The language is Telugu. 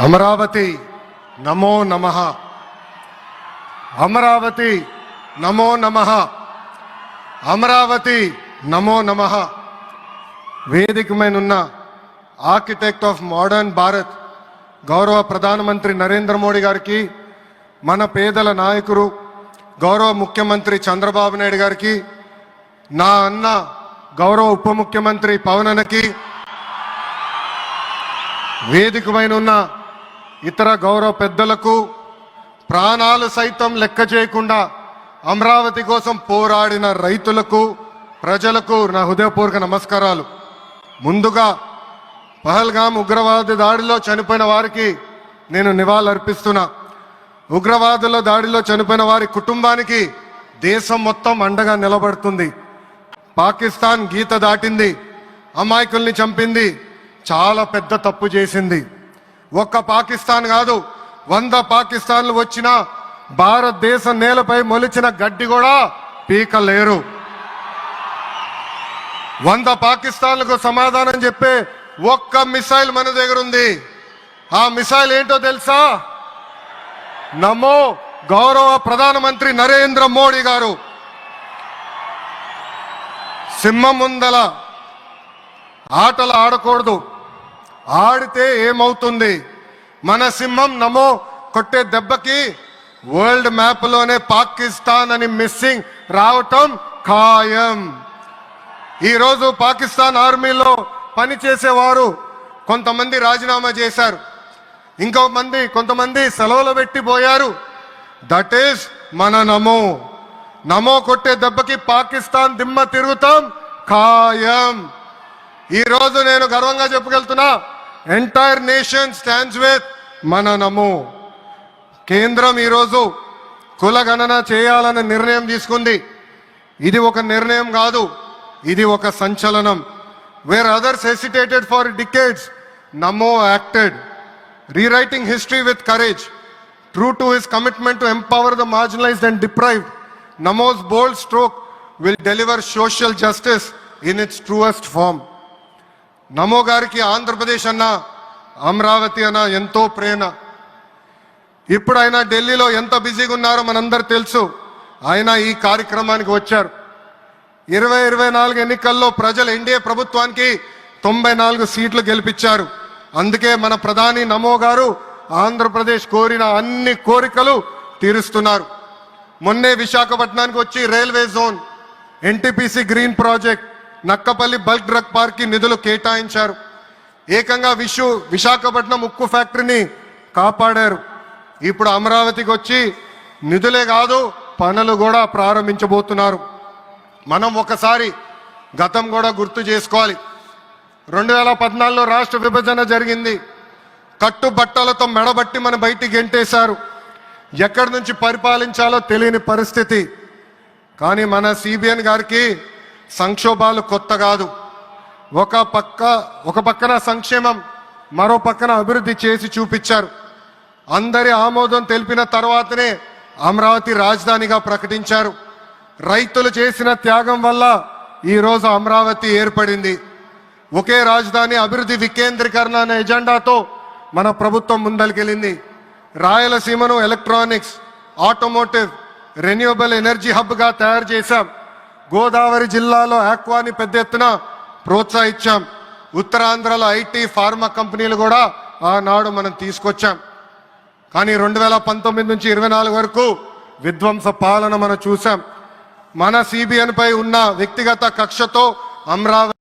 అమరావతి నమో నమః. అమరావతి నమో నమః. అమరావతి నమో నమః. వేదికమైనున్న ఆర్కిటెక్ట్ ఆఫ్ మోడర్న్ భారత్ గౌరవ ప్రధానమంత్రి నరేంద్ర మోడీ గారికి, మన పేదల నాయకుడు గౌరవ ముఖ్యమంత్రి చంద్రబాబు నాయుడు గారికి, నా అన్న గౌరవ ఉప ముఖ్యమంత్రి పవన్ అన్నకి, వేదికమైనున్న ఇతర గౌరవ పెద్దలకు, ప్రాణాలు సైతం లెక్క చేయకుండా అమరావతి కోసం పోరాడిన రైతులకు, ప్రజలకు నా హృదయపూర్వక నమస్కారాలు. ముందుగా పహల్గామ్ ఉగ్రవాద దాడిలో చనిపోయిన వారికి నేను నివాళులర్పిస్తున్నా. ఉగ్రవాదుల దాడిలో చనిపోయిన వారి కుటుంబానికి దేశం మొత్తం అండగా నిలబడుతుంది. పాకిస్తాన్ గీత దాటింది, అమాయకుల్ని చంపింది, చాలా పెద్ద తప్పు చేసింది. ఒక్క పాకిస్తాన్ కాదు, 100 పాకిస్తాన్లు వచ్చినా భారతదేశ నేలపై మొలిచిన గడ్డి కూడా పీకలేరు. 100 పాకిస్తాన్లకు సమాధానం చెప్పే ఒక్క మిసైల్ మన దగ్గర ఉంది. ఆ మిసైల్ ఏంటో తెలుసా? నమో గౌరవ ప్రధానమంత్రి నరేంద్ర మోడీ గారు. సింహం ముందల ఆటలు ఆడకూడదు, ఆడితే ఏమవుతుంది? మన సింహం నమో కొట్టే దెబ్బకి వరల్డ్ మ్యాప్లోనే పాకిస్తాన్ అని మిస్సింగ్ రావటం ఖాయం. ఈరోజు పాకిస్తాన్ ఆర్మీలో పనిచేసేవారు కొంతమంది రాజీనామా చేశారు, కొంతమంది సెలవులు పెట్టిపోయారు. దట్ ఈస్ మన నమో. నమో కొట్టే దెబ్బకి పాకిస్తాన్ దిమ్మ తిరుగుతాం ఖాయం. ఈరోజు నేను గర్వంగా చెప్పగలుగుతున్నా, ఎంటైర్ నేషన్ స్టాండ్స్ విత్ మన నమో. కేంద్రం ఈరోజు కులగణన చేయాలన్న నిర్ణయం తీసుకుంది. ఇది ఒక నిర్ణయం కాదు, ఇది ఒక సంచలనం. Wear others hesitated for decades, Namo acted, rewriting history with courage. True to his commitment to empower the marginalized and deprived, Namo's bold stroke will deliver social justice in its truest form. నమో గారికి ఆంధ్రప్రదేశ్ అన్న, అమరావతి అన్న ఎంతో ప్రేమ. ఇప్పుడు ఆయన ఢిల్లీలో ఎంత బిజీగా ఉన్నారో మనందరూ తెలుసు. ఆయన ఈ కార్యక్రమానికి వచ్చారు. 2024 ఎన్నికల్లో ప్రజలు ఎన్డీఏ ప్రభుత్వానికి 94 సీట్లు గెలిపించారు. అందుకే మన ప్రధాని నమో గారు ఆంధ్రప్రదేశ్ కోరిన అన్ని కోరికలు తీరుస్తున్నారు. మొన్నే విశాఖపట్నానికి వచ్చి railway zone, NTPC green project, Nakkapalli bulk drug park కి నిధులు కేటాయించారు. ఏకంగా విశాఖపట్నం ఉక్కు ఫ్యాక్టరీని కాపాడారు. ఇప్పుడు అమరావతికి వచ్చి నిధులే కాదు, పనులు కూడా ప్రారంభించబోతున్నారు. మనం ఒకసారి గతం కూడా గుర్తు చేసుకోవాలి. 2014లో రాష్ట్ర విభజన జరిగింది. కట్టుబట్టలతో మెడబట్టి మన బయటికి గెంటేశారు. ఎక్కడి నుంచి పరిపాలించాలో తెలియని పరిస్థితి. కానీ మన సిబిఎన్ గారికి సంక్షోభాలు కొత్త కాదు. ఒక పక్కన సంక్షేమం, మరో పక్కన అభివృద్ధి చేసి చూపించారు. అందరి ఆమోదం తెలిపిన తర్వాతనే అమరావతి రాజధానిగా ప్రకటించారు. రైతులు చేసిన త్యాగం వల్ల ఈరోజు అమరావతి ఏర్పడింది. ఒకే రాజధాని, అభివృద్ధి వికేంద్రీకరణ అనే ఎజెండాతో మన ప్రభుత్వం ముందరికెళ్ళింది. రాయలసీమను ఎలక్ట్రానిక్స్, ఆటోమోటివ్, రెన్యూవబుల్ ఎనర్జీ హబ్గా తయారు చేశాం. గోదావరి జిల్లాలో ఆక్వాని పెద్ద ఎత్తున ప్రోత్సహించాం. ఉత్తరాంధ్రలో ఐటీ, ఫార్మా కంపెనీలు కూడా ఆనాడు మనం తీసుకొచ్చాం. కానీ 2019 నుంచి 24 వరకు విధ్వంస పాలన మనం చూసాం. మన సిబిఎన్ పై ఉన్న వ్యక్తిగత కక్షతో అమరావతి